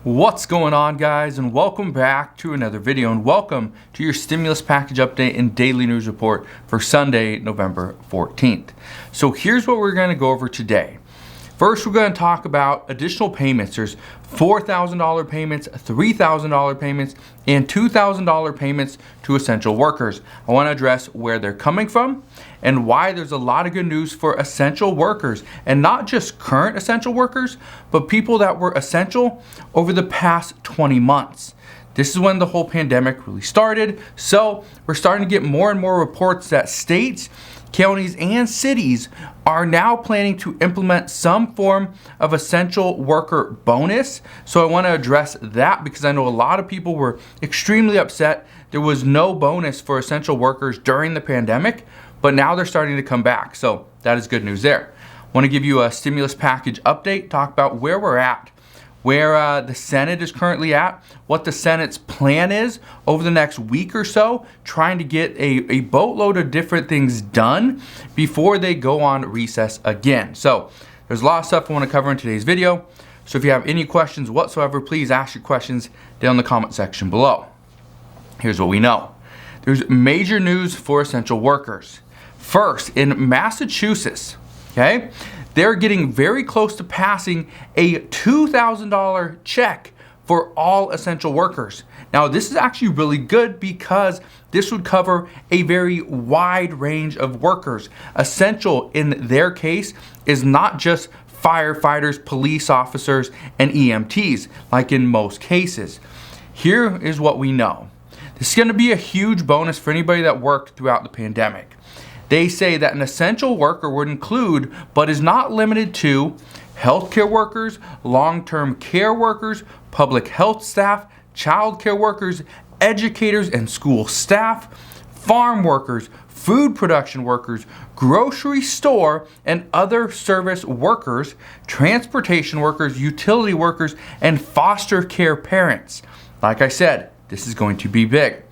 What's going on, guys, and welcome back to another video, and welcome to your stimulus package update and daily news report for Sunday, November 14th. So here's what we're going to go over today. First, we're going to talk about additional payments. There's $4,000 payments, $3,000 payments, and $2,000 payments to essential workers. I want to address where they're coming from and why there's a lot of good news for essential workers, and not just current essential workers, but people that were essential over the past 20 months. This is when the whole pandemic really started, so we're starting to get more and more reports that states, counties, and cities are now planning to implement some form of essential worker bonus. So I want to address that because I know a lot of people were extremely upset there was no bonus for essential workers during the pandemic, but now they're starting to come back. So that is good news there. I want to give you a stimulus package update, talk about where we're at, where the Senate is currently at, what the Senate's plan is over the next week or so, trying to get a boatload of different things done before they go on recess again. So there's a lot of stuff I want to cover in today's video. So if you have any questions whatsoever, please ask your questions down in the comment section below. Here's what we know. There's major news for essential workers. First, in Massachusetts, okay, they're getting very close to passing a $2,000 check for all essential workers. Now, this is actually really good because this would cover a very wide range of workers. Essential in their case is not just firefighters, police officers, and EMTs, like in most cases. Here is what we know. This is going to be a huge bonus for anybody that worked throughout the pandemic. They say that an essential worker would include, but is not limited to, healthcare workers, long-term care workers, public health staff, child care workers, educators and school staff, farm workers, food production workers, grocery store and other service workers, transportation workers, utility workers, and foster care parents. Like I said, this is going to be big.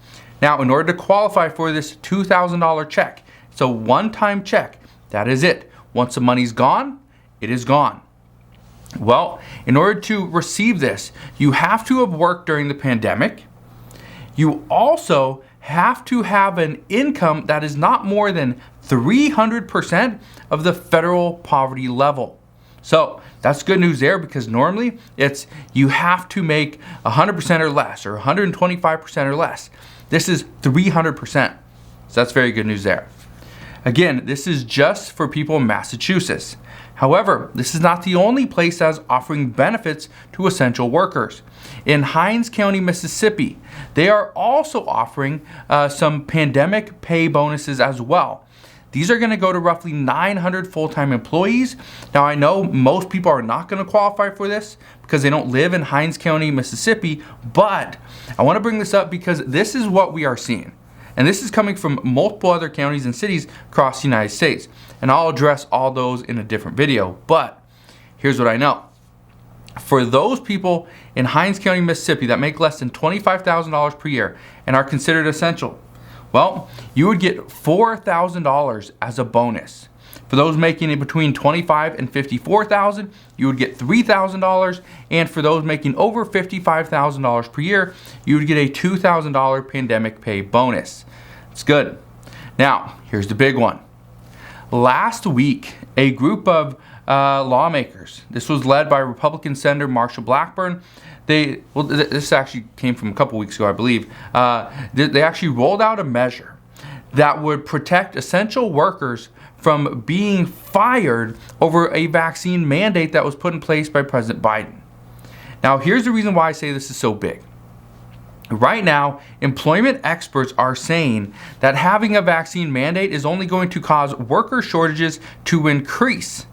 Now, in order to qualify for this $2,000 check, it's a one-time check. That is it. Once the money's gone, it is gone. Well, in order to receive this, you have to have worked during the pandemic. You also have to have an income that is not more than 300% of the federal poverty level. So that's good news there, because normally it's you have to make 100% or less, or 125% or less. This is 300%. So that's very good news there. Again, this is just for people in Massachusetts. However, this is not the only place that is offering benefits to essential workers. In Hinds County, Mississippi, they are also offering some pandemic pay bonuses as well. These are going to go to roughly 900 full-time employees. Now, I know most people are not going to qualify for this because they don't live in Hinds County, Mississippi, but I want to bring this up because this is what we are seeing. And this is coming from multiple other counties and cities across the United States. And I'll address all those in a different video. But here's what I know. For those people in Hinds County, Mississippi that make less than $25,000 per year and are considered essential, well, you would get $4,000 as a bonus. For those making it between $25,000 and $54,000, you would get $3,000, and for those making over $55,000 per year, you would get a $2,000 pandemic pay bonus. It's good. Now, here's the big one. Last week, a group of lawmakers, this was led by Republican Senator Marsha Blackburn. This actually came from a couple weeks ago, I believe. They actually rolled out a measure that would protect essential workers from being fired over a vaccine mandate that was put in place by President Biden. Now, here's the reason why I say this is so big. Right now, employment experts are saying that having a vaccine mandate is only going to cause worker shortages to increase.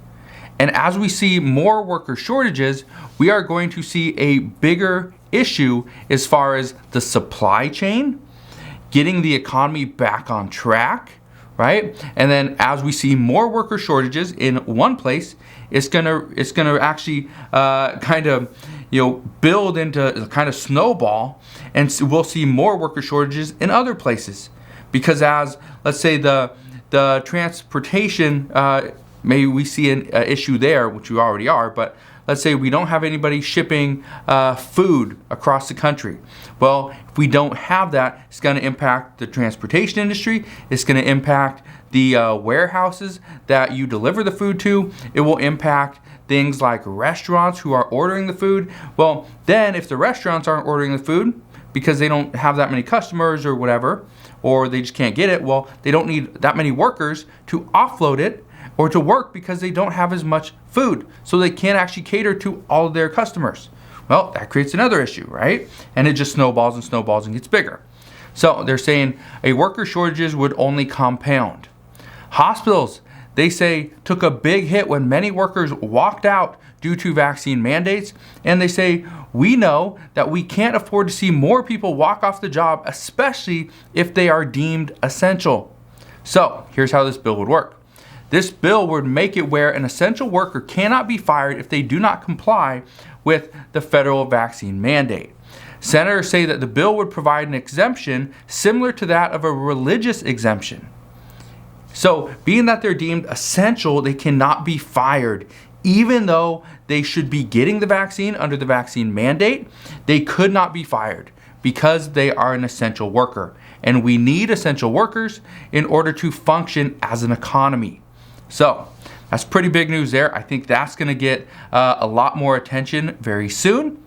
And as we see more worker shortages, we are going to see a bigger issue as far as the supply chain, getting the economy back on track, right? And then as we see more worker shortages in one place, it's gonna actually kind of build into kind of snowball, and we'll see more worker shortages in other places. Because as, let's say, the transportation, maybe we see an issue there, which we already are, but let's say we don't have anybody shipping food across the country. Well, if we don't have that, it's going to impact the transportation industry. It's going to impact the warehouses that you deliver the food to. It will impact things like restaurants who are ordering the food. Well, then if the restaurants aren't ordering the food because they don't have that many customers or whatever, or they just can't get it, well, they don't need that many workers to offload it or to work because they don't have as much food. So they can't actually cater to all of their customers. Well, that creates another issue, right? And it just snowballs and snowballs and gets bigger. So they're saying a worker shortages would only compound. Hospitals, they say, took a big hit when many workers walked out due to vaccine mandates. And they say, we know that we can't afford to see more people walk off the job, especially if they are deemed essential. So here's how this bill would work. This bill would make it where an essential worker cannot be fired if they do not comply with the federal vaccine mandate. Senators say that the bill would provide an exemption similar to that of a religious exemption. So, being that they're deemed essential, they cannot be fired. Even though they should be getting the vaccine under the vaccine mandate, they could not be fired because they are an essential worker. And we need essential workers in order to function as an economy. So, that's pretty big news there. I think that's going to get a lot more attention very soon.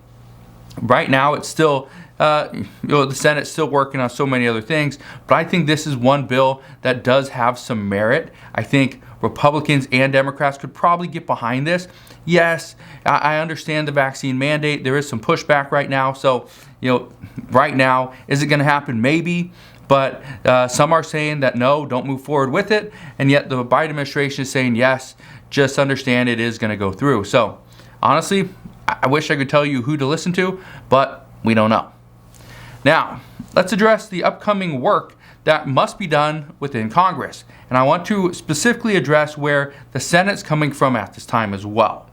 Right now, it's still the Senate's still working on so many other things, but I think this is one bill that does have some merit. I think Republicans and Democrats could probably get behind this. Yes, I understand the vaccine mandate. There is some pushback right now. So, right now, is it going to happen? Maybe. But some are saying that no, don't move forward with it. And yet the Biden administration is saying yes, just understand it is going to go through. So, honestly, I wish I could tell you who to listen to, but we don't know. Now, let's address the upcoming work that must be done within Congress. And I want to specifically address where the Senate's coming from at this time as well.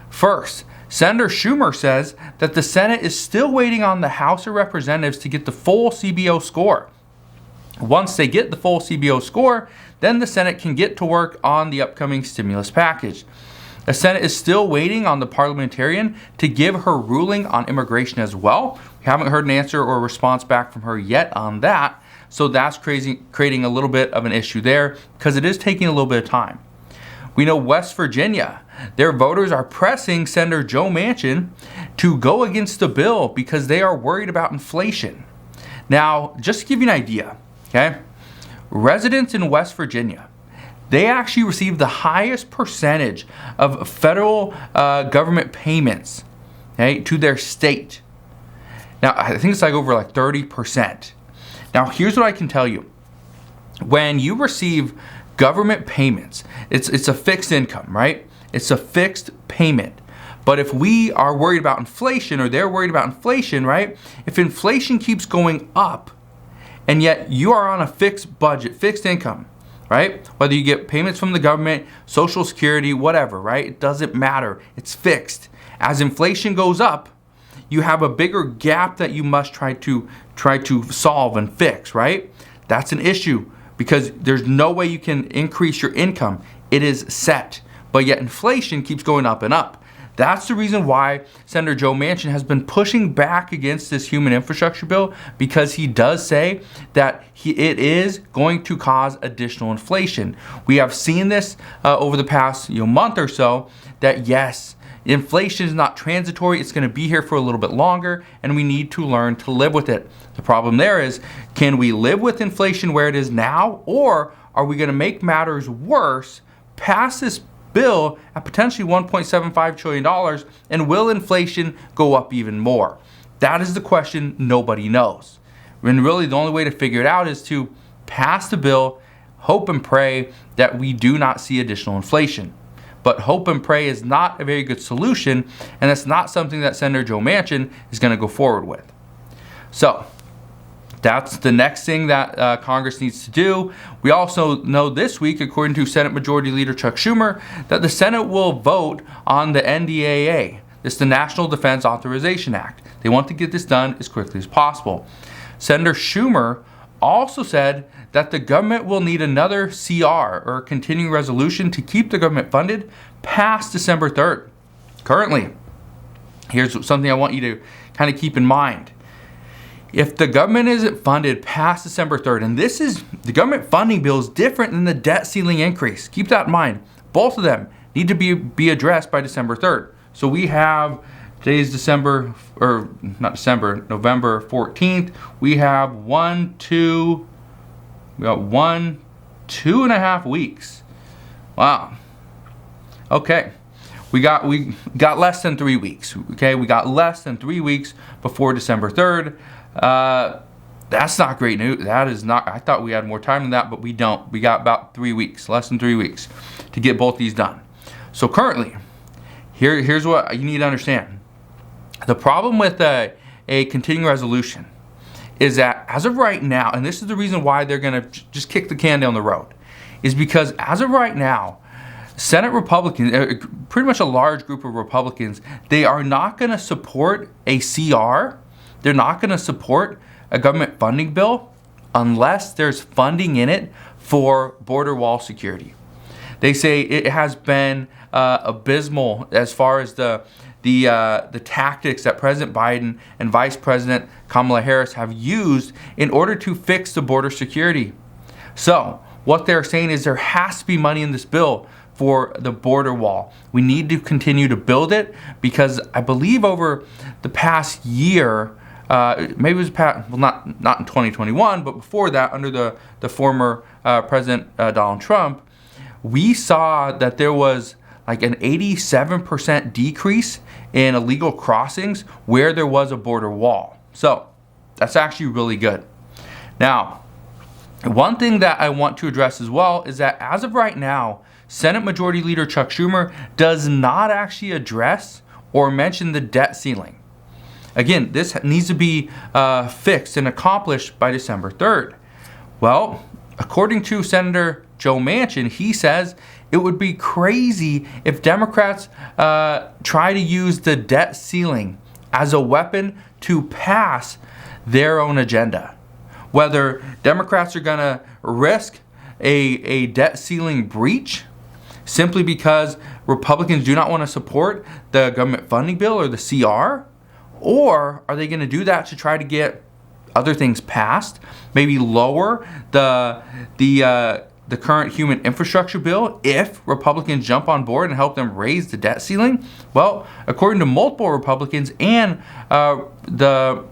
First, Senator Schumer says that the Senate is still waiting on the House of Representatives to get the full CBO score. Once they get the full CBO score, then the Senate can get to work on the upcoming stimulus package. The Senate is still waiting on the parliamentarian to give her ruling on immigration as well. We haven't heard an answer or a response back from her yet on that. So that's creating a little bit of an issue there because it is taking a little bit of time. We know West Virginia, their voters are pressing Senator Joe Manchin to go against the bill because they are worried about inflation. Now, just to give you an idea, okay, residents in West Virginia, they actually receive the highest percentage of federal government payments, okay, to their state. Now, I think it's over 30%. Now, here's what I can tell you. When you receive government payments, it's a fixed income, right? It's a fixed payment. But if we are worried about inflation, or they're worried about inflation, right? If inflation keeps going up, and yet you are on a fixed budget, fixed income, right? Whether you get payments from the government, Social Security, whatever, right? It doesn't matter. It's fixed. As inflation goes up, you have a bigger gap that you must try to solve and fix, right? That's an issue because there's no way you can increase your income. It is set, but yet inflation keeps going up and up. That's the reason why Senator Joe Manchin has been pushing back against this human infrastructure bill, because he does say that it is going to cause additional inflation. We have seen this over the past month or so, that yes, inflation is not transitory. It's going to be here for a little bit longer, and we need to learn to live with it. The problem there is, can we live with inflation where it is now, or are we going to make matters worse, pass this bill at potentially $1.75 trillion, and will inflation go up even more? That is the question nobody knows. And really the only way to figure it out is to pass the bill, hope and pray that we do not see additional inflation. But hope and pray is not a very good solution, and that's not something that Senator Joe Manchin is going to go forward with. So that's the next thing that Congress needs to do. We also know this week, according to Senate Majority Leader Chuck Schumer, that the Senate will vote on the NDAA. This is the National Defense Authorization Act. They want to get this done as quickly as possible. Senator Schumer also said that the government will need another CR, or continuing resolution, to keep the government funded past December 3rd. Currently, here's something I want you to kind of keep in mind. If the government isn't funded past December 3rd, and the government funding bill is different than the debt ceiling increase. Keep that in mind. Both of them need to be addressed by December 3rd. So we have, today's November 14th. We have 2.5 weeks. Wow. Okay. We got less than 3 weeks. Okay, we got less than 3 weeks before December 3rd. That's not great news. That is not. I thought we had more time than that, but we don't. We got about 3 weeks, less than 3 weeks, to get both these done. So currently, here's what you need to understand. The problem with a continuing resolution is that as of right now, and this is the reason why they're going to just kick the can down the road, is because as of right now, Senate Republicans, pretty much a large group of Republicans, they are not going to support a CR. They're not going to support a government funding bill unless there's funding in it for border wall security. They say it has been abysmal as far as the tactics that President Biden and Vice President Kamala Harris have used in order to fix the border security. So what they're saying is there has to be money in this bill for the border wall. We need to continue to build it because I believe over the past year, maybe it was past, well, not in 2021, but before that, under the former President Donald Trump, we saw that there was like an 87% decrease in illegal crossings where there was a border wall. So that's actually really good. Now, one thing that I want to address as well is that as of right now, Senate Majority Leader Chuck Schumer does not actually address or mention the debt ceiling. Again, this needs to be fixed and accomplished by December 3rd. Well, according to Senator Joe Manchin, he says it would be crazy if Democrats try to use the debt ceiling as a weapon to pass their own agenda. Whether Democrats are going to risk a debt ceiling breach simply because Republicans do not want to support the government funding bill or the CR, or are they going to do that to try to get other things passed, maybe lower the current human infrastructure bill if Republicans jump on board and help them raise the debt ceiling? Well, according to multiple Republicans and the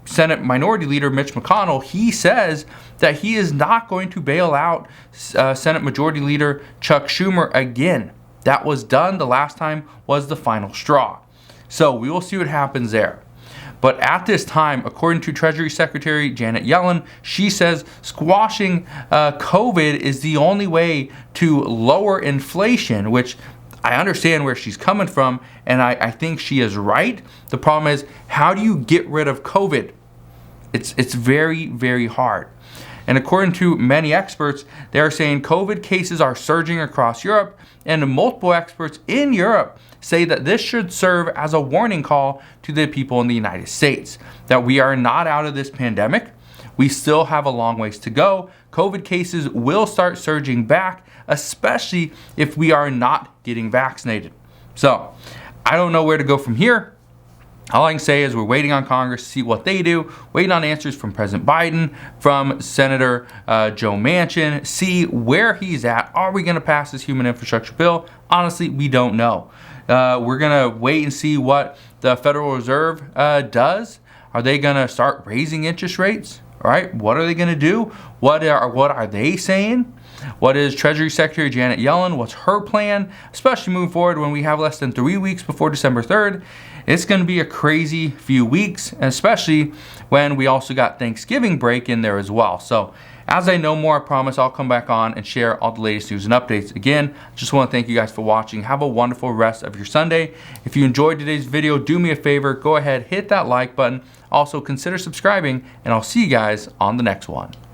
Senate Minority Leader Mitch McConnell, he says that he is not going to bail out Senate Majority Leader Chuck Schumer again. That was done. The last time was the final straw. So we will see what happens there. But at this time, according to Treasury Secretary Janet Yellen, she says squashing COVID is the only way to lower inflation, which I understand where she's coming from, and I think she is right. The problem is, how do you get rid of COVID? It's very, very hard. And according to many experts, they are saying COVID cases are surging across Europe, and multiple experts in Europe say that this should serve as a warning call to the people in the United States, that we are not out of this pandemic. We still have a long ways to go. COVID cases will start surging back, especially if we are not getting vaccinated. So I don't know where to go from here. All I can say is we're waiting on Congress to see what they do, waiting on answers from President Biden, from Senator Joe Manchin, see where he's at. Are we going to pass this human infrastructure bill? Honestly, we don't know. We're going to wait and see what the Federal Reserve does. Are they going to start raising interest rates? All right, what are they going to do? What are they saying? What is Treasury Secretary Janet Yellen? What's her plan? Especially moving forward when we have less than 3 weeks before December 3rd. It's going to be a crazy few weeks, and especially when we also got Thanksgiving break in there as well. So as I know more, I promise I'll come back on and share all the latest news and updates. Again, just want to thank you guys for watching. Have a wonderful rest of your Sunday. If you enjoyed today's video, do me a favor, go ahead, hit that like button. Also consider subscribing, and I'll see you guys on the next one.